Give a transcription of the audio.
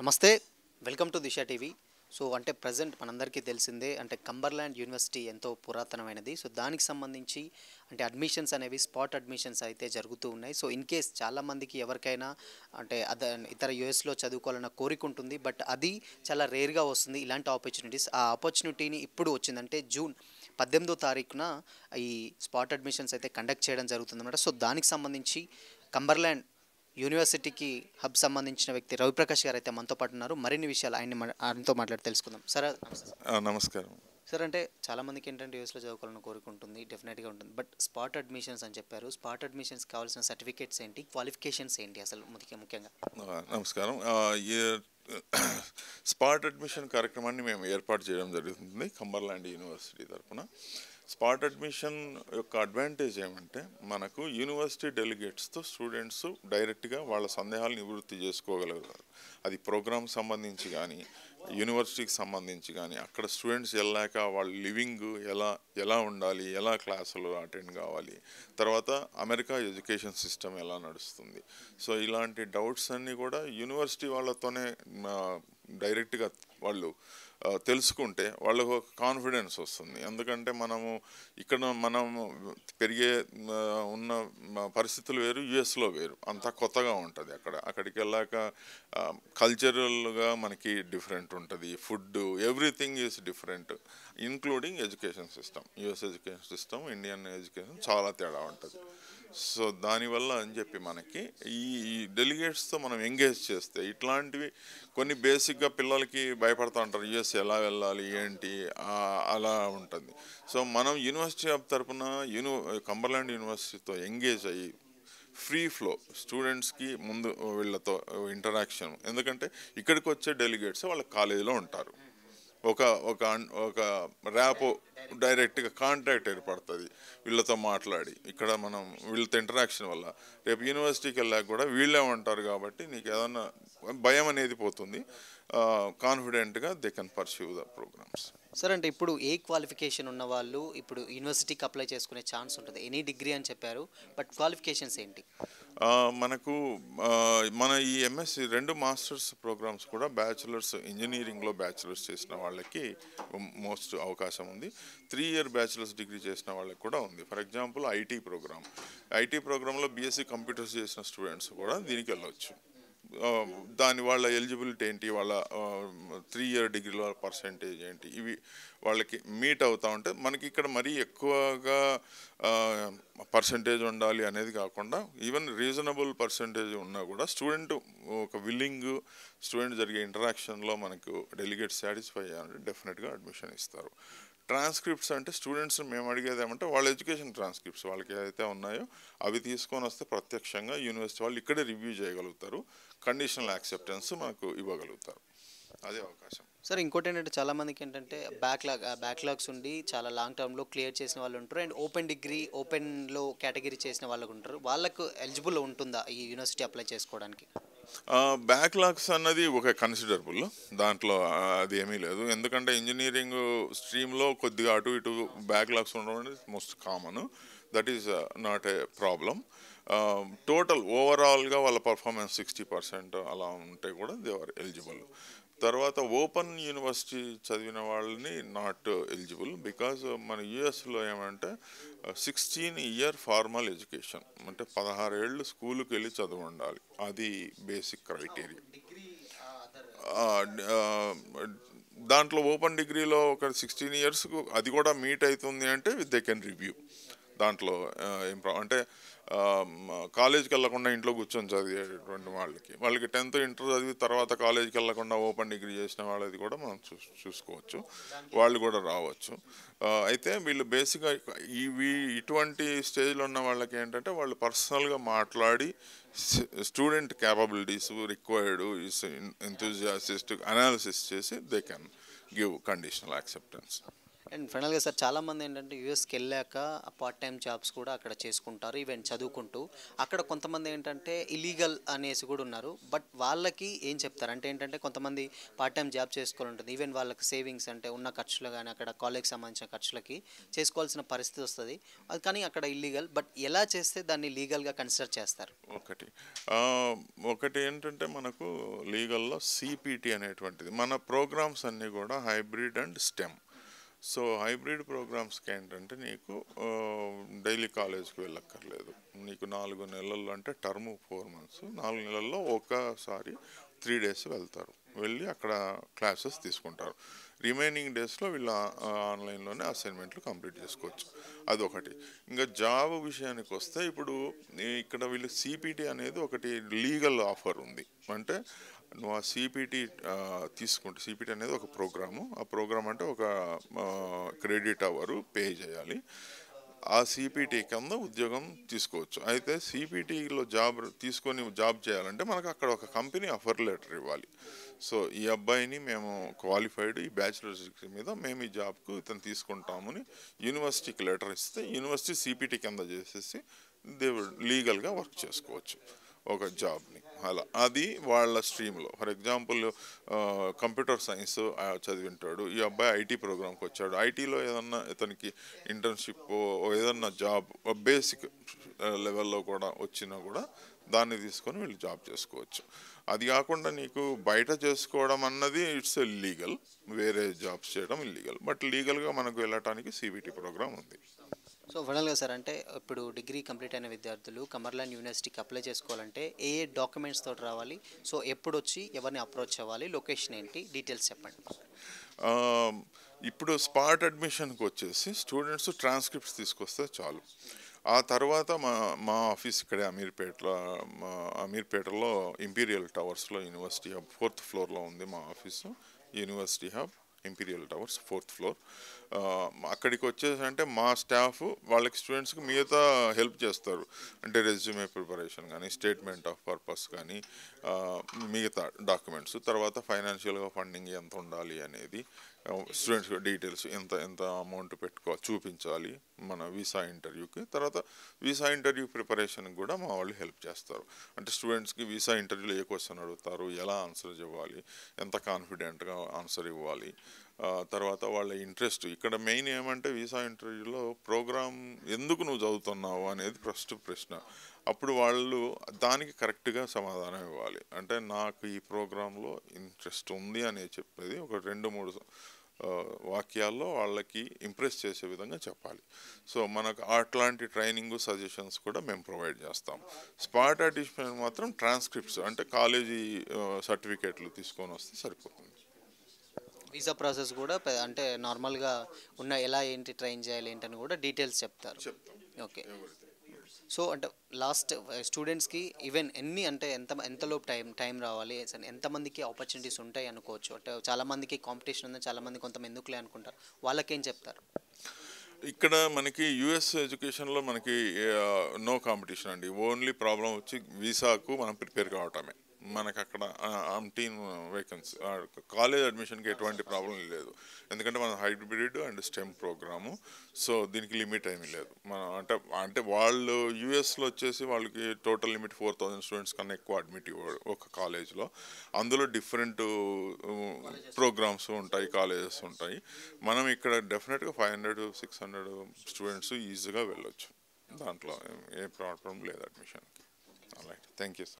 నమస్తే. Welcome to Disha TV. So అంటే present మనందరికీ తెలిసిందే అంటే కంబర్లాండ్ యూనివర్సిటీ ఎంతో పురాతనమైనది. సో దానికి సంబంధించి అంటే అడ్మిషన్స్ అనేవి స్పాట్ అడ్మిషన్స్ అయితే జరుగుతూ ఉన్నాయి. సో ఇన్ కేస్ చాలామందికి ఎవరికైనా అంటే ఇతర యూఎస్లో చదువుకోవాలన్న కోరిక ఉంటుంది. బట్ అది చాలా రేర్గా వస్తుంది ఇలాంటి ఆపర్చునిటీస్. ఆ ఆపర్చునిటీని ఇప్పుడు వచ్చిందంటే జూన్ 18వ తారీఖున ఈ స్పాట్ అడ్మిషన్స్ అయితే కండక్ట్ చేయడం జరుగుతుందన్నమాట. సో దానికి సంబంధించి కంబర్లాండ్ యూనివర్సిటీకి హబ్ సంబంధించిన వ్యక్తి రవిప్రకాష్ గారు అయితే మనతో పాటు ఉన్నారు. మరిన్ని విషయాలు ఆయనతో మాట్లాడి తెలుసుకుందాం. సార్ నమస్తే సార్. నమస్కారం. సార్ అంటే చాలామందికి ఏంటంటే యూఎస్లో చదువుకోవాలని కోరిక ఉంటుంది, డెఫినెట్గా ఉంటుంది. బట్ స్పాట్ అడ్మిషన్స్ అని చెప్పారు. స్పాట్ అడ్మిషన్స్ కావాల్సిన సర్టిఫికేట్స్ ఏంటి, క్వాలిఫికేషన్స్ ఏంటి అసలు ముఖ్యంగా? నమస్కారం. ఈ స్పాట్ అడ్మిషన్ కార్యక్రమాన్ని మేము ఏర్పాటు చేయడం జరుగుతుంది కంబర్లాండ్ యూనివర్సిటీ తరఫున. స్పాట్ అడ్మిషన్ యొక్క అడ్వాంటేజ్ ఏమంటే మనకు యూనివర్సిటీ డెలిగేట్స్తో స్టూడెంట్స్ డైరెక్ట్గా వాళ్ళ సందేహాలు నివృత్తి చేసుకోగలుగుతారు. అది ప్రోగ్రామ్ సంబంధించి కానీ యూనివర్సిటీకి సంబంధించి కానీ అక్కడ స్టూడెంట్స్ వెళ్ళాక వాళ్ళ లివింగ్ ఎలా ఉండాలి, ఎలా క్లాసులు అటెండ్ కావాలి, తర్వాత అమెరికా ఎడ్యుకేషన్ సిస్టమ్ ఎలా నడుస్తుంది. సో ఇలాంటి డౌట్స్ అన్నీ కూడా యూనివర్సిటీ వాళ్ళతోనే డైరెక్ట్గా వాళ్ళు తెలుసుకుంటే వాళ్ళకు ఒక కాన్ఫిడెన్స్ వస్తుంది. ఎందుకంటే మనం పెరిగే ఉన్న పరిస్థితులు వేరు, యుఎస్లో వేరు, అంతా కొత్తగా ఉంటుంది. అక్కడికి వెళ్ళాక కల్చరల్గా మనకి డిఫరెంట్ ఉంటుంది, food everything is different, including education system. US education system, Indian education చాలా తేడా ఉంటుంది. సో దానివల్ల అని చెప్పి మనకి ఈ డెలిగేట్స్తో మనం ఎంగేజ్ చేస్తే ఇట్లాంటివి కొన్ని బేసిక్గా పిల్లలకి భయపడుతూ ఉంటారు, యుఎస్ ఎలా వెళ్ళాలి ఏంటి అలా ఉంటుంది. సో మనం యూనివర్సిటీ ఆఫ్ తరఫున కంబర్లాండ్ యూనివర్సిటీతో ఎంగేజ్ అయ్యి ఫ్రీ ఫ్లో స్టూడెంట్స్కి ముందు వీళ్ళతో ఇంటరాక్షన్, ఎందుకంటే ఇక్కడికి వచ్చే డెలిగేట్స్ వాళ్ళ కాలేజీలో ఉంటారు. ఒక ర్యాపో డైరెక్ట్గా కాంటాక్ట్ ఏర్పడుతుంది వీళ్ళతో మాట్లాడి. ఇక్కడ మనం వీళ్ళతో ఇంటరాక్షన్ వల్ల రేపు యూనివర్సిటీకి వెళ్ళాక కూడా వీళ్ళే ఉంటారు కాబట్టి నీకు ఏదన్నా భయం అనేది పోతుంది. కాన్ఫిడెంట్గా they can perceive the programs. Sir అంటే ఇప్పుడు ఏ క్వాలిఫికేషన్ ఉన్న వాళ్ళు ఇప్పుడు యూనివర్సిటీకి అప్లై చేసుకునే ఛాన్స్ ఉంటుంది? ఎనీ డిగ్రీ అని చెప్పారు, బట్ క్వాలిఫికేషన్స్ ఏంటి? మన ఈ ఎంఎస్సి 2 మాస్టర్స్ ప్రోగ్రామ్స్ కూడా బ్యాచిలర్స్, ఇంజనీరింగ్లో బ్యాచిలర్స్ చేసిన వాళ్ళకి మోస్ట్ అవకాశం ఉంది. 3 ఇయర్ బ్యాచిలర్స్ డిగ్రీ చేసిన వాళ్ళకి కూడా ఉంది. ఫర్ ఎగ్జాంపుల్ ఐటీ ప్రోగ్రాంలో బీఎస్సీ కంప్యూటర్స్ చేసిన స్టూడెంట్స్ కూడా దీనికి వెళ్ళవచ్చు. వాళ్ళ ఎలిజిబిలిటీ ఏంటి, వాళ్ళ 3 ఇయర్ డిగ్రీలో పర్సంటేజ్ ఏంటి, ఇవి వాళ్ళకి మీట్ అవుతూ ఉంటే మనకి ఇక్కడ మరీ ఎక్కువగా పర్సంటేజ్ ఉండాలి అనేది కాకుండా ఈవెన్ రీజనబుల్ పర్సంటేజ్ ఉన్నా కూడా స్టూడెంట్ ఒక స్టూడెంట్ జరిగే ఇంటరాక్షన్లో మనకు డెలిగేట్ సాటిస్ఫై అయ్యాలంటే డెఫినెట్గా అడ్మిషన్ ఇస్తారు. ట్రాన్స్క్రిప్ట్స్ అంటే స్టూడెంట్స్ మేము అడిగేది ఏమంటే వాళ్ళ ఎడ్యుకేషన్ ట్రాన్స్క్రిప్ట్స్ వాళ్ళకి ఏదైతే ఉన్నాయో అవి తీసుకొని వస్తే ప్రత్యక్షంగా యూనివర్సిటీ వాళ్ళు ఇక్కడే రివ్యూ చేయగలుగుతారు, కండిషనల్ యాక్సెప్టెన్స్ మనకు ఇవ్వగలుగుతారు. అదే అవకాశం. సార్ ఇంకోటి ఏంటంటే చాలామందికి ఏంటంటే బ్యాక్లాగ్స్ ఉండి చాలా లాంగ్ టర్మ్లో క్లియర్ చేసిన వాళ్ళు ఉంటారు, అండ్ ఓపెన్లో కేటగిరీ చేసిన వాళ్ళు ఉంటారు. వాళ్ళకు ఎలిజిబుల్ ఉంటుందా ఈ యూనివర్సిటీ అప్లై చేసుకోవడానికి? బ్యాక్లాగ్స్ అన్నది ఒక కన్సిడరబుల్, దాంట్లో అది ఏమీ లేదు. ఎందుకంటే ఇంజనీరింగ్ స్ట్రీమ్లో కొద్దిగా అటు ఇటు బ్యాక్లాగ్స్ ఉండడం అనేది most common. That is not a problem. Total ఓవరాల్గా వాళ్ళ పర్ఫార్మెన్స్ 60% అలా ఉంటే కూడా దే ఆర్ ఎలిజిబుల్. తర్వాత ఓపెన్ యూనివర్సిటీ చదివిన వాళ్ళని నాట్ ఎలిజిబుల్, బికాజ్ మన యుఎస్లో ఏమంటే 16 ఇయర్ ఫార్మల్ ఎడ్యుకేషన్ అంటే 16 ఏళ్ళు స్కూల్కి వెళ్ళి చదువు ఉండాలి. అది బేసిక్ క్రైటీరియా. దాంట్లో ఓపెన్ డిగ్రీలో ఒక 16 ఇయర్స్కు అది కూడా మీట్ అవుతుంది అంటే దే కెన్ రివ్యూ. దాంట్లో అంటే కాలేజీకి వెళ్ళకుండా ఇంట్లో కూర్చొని చదివేటువంటి వాళ్ళకి 10th ఇంటర్ చదివి తర్వాత కాలేజీకి వెళ్ళకుండా ఓపెన్ డిగ్రీ చేసిన వాళ్ళది కూడా మనం చూసుకోవచ్చు, వాళ్ళు కూడా రావచ్చు. అయితే వీళ్ళు బేసిక్గా ఇటువంటి స్టేజ్లో ఉన్న వాళ్ళకి ఏంటంటే వాళ్ళు పర్సనల్గా మాట్లాడి స్టూడెంట్ క్యాపబిలిటీస్ రిక్వైర్డ్ ఎంతూజియాసిస్ట్ అనాలిసిస్ చేసి they can give conditional acceptance. And ఫైనల్గా సార్ చాలామంది ఏంటంటే యూఎస్కి వెళ్ళాక పార్ట్ టైం జాబ్స్ కూడా అక్కడ చేసుకుంటారు ఈవెన్ చదువుకుంటూ. అక్కడ కొంతమంది ఏంటంటే ఇలీగల్ అనేసి కూడా ఉన్నారు. బట్ వాళ్ళకి ఏం చెప్తారు అంటే ఏంటంటే కొంతమంది పార్ట్ టైం జాబ్ చేసుకోవాలి ఉంటుంది. ఈవెన్ వాళ్ళకి సేవింగ్స్ అంటే ఉన్న ఖర్చులు కానీ అక్కడ కాలేజ్కి సంబంధించిన ఖర్చులకి చేసుకోవాల్సిన పరిస్థితి వస్తుంది. అది కానీ అక్కడ ఇల్లీగల్. బట్ ఎలా చేస్తే దాన్ని లీగల్గా కన్సిడర్ చేస్తారు? ఒకటి ఆ, ఒకటి ఏంటంటే మనకు లీగల్లో సిపిటి అనేటువంటిది మన ప్రోగ్రామ్స్ అన్నీ కూడా hybrid and STEM. So hybrid ప్రోగ్రామ్స్కి ఏంటంటే నీకు డైలీ కాలేజ్కి వెళ్ళక్కర్లేదు. నీకు 4 నెలల్లో అంటే టర్మ్ 4 months, 4 నెలల్లో ఒకసారి 3 days వెళ్తారు. వెళ్ళి అక్కడ క్లాసెస్ తీసుకుంటారు. రిమైనింగ్ డేస్లో వీళ్ళు ఆన్లైన్లోనే అసైన్మెంట్లు కంప్లీట్ చేసుకోవచ్చు. అదొకటి. ఇంకా జాబ్ విషయానికి వస్తే ఇప్పుడు ఇక్కడ వీళ్ళు సిపిటి అనేది ఒకటి లీగల్ ఆఫర్ ఉంది. అంటే నువ్వు ఆ సిపిటి తీసుకుంటే, సిపిటి అనేది ఒక ప్రోగ్రాము. ఆ ప్రోగ్రామ్ అంటే ఒక క్రెడిట్ అవరు పే చేయాలి. ఆ సిపిటి కింద ఉద్యోగం తీసుకోవచ్చు. అయితే సిపిటిలో తీసుకొని జాబ్ చేయాలంటే మనకు అక్కడ ఒక కంపెనీ ఆఫర్ లెటర్ ఇవ్వాలి. సో ఈ అబ్బాయిని మేము క్వాలిఫైడ్, ఈ బ్యాచిలర్స్ డిగ్రీ మీద మేము ఈ జాబ్కు ఇతను తీసుకుంటామని యూనివర్సిటీకి లెటర్ ఇస్తే యూనివర్సిటీ సిపిటి కింద చేసేసి లీగల్గా వర్క్ చేసుకోవచ్చు ఒక జాబ్ని. అలా అది వాళ్ళ స్ట్రీమ్లో. ఫర్ ఎగ్జాంపుల్ కంప్యూటర్ సైన్స్ చదివింటాడు, ఈ అబ్బాయి ఐటీ ప్రోగ్రామ్కి వచ్చాడు. ఐటీలో ఏదన్నా ఇతనికి ఇంటర్న్షిప్ ఏదన్నా జాబ్ బేసిక్ లెవెల్లో కూడా వచ్చినా కూడా దాన్ని తీసుకొని వీళ్ళు జాబ్ చేసుకోవచ్చు. అది కాకుండా నీకు బయట చేసుకోవడం అన్నది ఇట్స్ ఇల్లీగల్. వేరే జాబ్స్ చేయడం ఇల్లీగల్. బట్ లీగల్గా మనకు వెళ్ళటానికి సిబిటి ప్రోగ్రామ్ ఉంది. సో ఫైనల్గా సార్ అంటే ఇప్పుడు డిగ్రీ కంప్లీట్ అయిన విద్యార్థులు కమర్లాండ్ యూనివర్సిటీకి అప్లై చేసుకోవాలంటే ఏ డాక్యుమెంట్స్ తోటి రావాలి? సో ఎప్పుడు వచ్చి ఎవరిని అప్రోచ్ అవ్వాలి? లొకేషన్ ఏంటి? డీటెయిల్స్ చెప్పండి. ఆ, ఇప్పుడు స్పాట్ అడ్మిషన్కి వచ్చేసి స్టూడెంట్స్ ట్రాన్స్క్రిప్ట్స్ తీసుకొస్తే చాలు. ఆ తర్వాత మా ఆఫీస్ ఇక్కడే అమీర్పేటలో ఇంపీరియల్ టవర్స్లో యూనివర్సిటీ హబ్ 4th floorలో ఉంది మా office. University hub imperial towers 4th floor. అక్కడికి వచ్చేసంటే మా స్టాఫ్ వాళ్ళకి స్టూడెంట్స్కి మిగతా హెల్ప్ చేస్తారు. అంటే రెజ్యూమే ప్రిపరేషన్ కానీ, స్టేట్మెంట్ ఆఫ్ పర్పస్ కానీ, మిగతా డాక్యుమెంట్స్, తర్వాత ఫైనాన్షియల్గా ఫండింగ్ ఎంత ఉండాలి అనేది, స్టూడెంట్స్ డీటెయిల్స్ ఎంత ఎంత అమౌంట్ చూపించాలి మన వీసా ఇంటర్వ్యూకి. తర్వాత వీసా ఇంటర్వ్యూ ప్రిపరేషన్కి కూడా మా వాళ్ళు హెల్ప్ చేస్తారు. అంటే స్టూడెంట్స్కి వీసా ఇంటర్వ్యూలో ఏ క్వశ్చన్ అడుగుతారు, ఎలా ఆన్సర్ ఇవ్వాలి, ఎంత కాన్ఫిడెంట్గా ఆన్సర్ ఇవ్వాలి, తర్వాత వాళ్ళ ఇంట్రెస్ట్. ఇక్కడ మెయిన్ ఏమంటే వీసా ఇంటర్వ్యూలో ప్రోగ్రామ్ ఎందుకు నువ్వు చదువుతున్నావు అనేది ఫస్ట్ ప్రశ్న. అప్పుడు వాళ్ళు దానికి కరెక్ట్గా సమాధానం ఇవ్వాలి. అంటే నాకు ఈ ప్రోగ్రాంలో ఇంట్రెస్ట్ ఉంది అని చెప్పేది ఒక 2-3 వాక్యాల్లో వాళ్ళకి ఇంప్రెస్ చేసే విధంగా చెప్పాలి. సో మనకు అట్లాంటి ట్రైనింగ్ సజెషన్స్ కూడా మేము ప్రొవైడ్ చేస్తాం. స్పాట్ అడ్మిషన్ మాత్రం ట్రాన్స్క్రిప్ట్స్ అంటే కాలేజీ సర్టిఫికేట్లు తీసుకొని వస్తే సరిపోతుంది. వీసా ప్రాసెస్ కూడా అంటే నార్మల్గా ఉన్న ఎలా ఏంటి ట్రైన్ చేయాలి ఏంటని కూడా డీటెయిల్స్ చెప్తారు. ఓకే. సో అంటే లాస్ట్ స్టూడెంట్స్కి ఈవెన్ ఎన్ని అంటే ఎంతలోపు టైం రావాలి, ఎంతమందికి ఆపర్చునిటీస్ ఉంటాయి అనుకోవచ్చు? అంటే చాలామందికి కాంపిటీషన్ ఉంది, చాలామంది కొంతమంది ఎందుకులే అనుకుంటారు. వాళ్ళకేం చెప్తారు? ఇక్కడ మనకి యుఎస్ ఎడ్యుకేషన్లో మనకి నో కాంపిటీషన్ అండి. ఓన్లీ ప్రాబ్లం వచ్చి వీసాకు మనం ప్రిపేర్ కావటమే. మనకు అక్కడ 18 వేకెన్సీ కాలేజ్ అడ్మిషన్కి ఎటువంటి ప్రాబ్లం లేదు. ఎందుకంటే మన hybrid and stem program. So దీనికి లిమిట్ ఏమీ లేదు. అంటే వాళ్ళు యూఎస్లో వచ్చేసి వాళ్ళకి టోటల్ లిమిట్ 4000 స్టూడెంట్స్ కన్నా ఎక్కువ అడ్మిట్ ఇవ్వడు ఒక కాలేజ్లో. అందులో డిఫరెంట్ ప్రోగ్రామ్స్ ఉంటాయి, కాలేజెస్ ఉంటాయి. మనం ఇక్కడ డెఫినెట్గా 500-600 స్టూడెంట్స్ ఈజీగా వెళ్ళొచ్చు. దాంట్లో ఏ ప్రాబ్లం లేదు అడ్మిషన్కి. Right, thank you.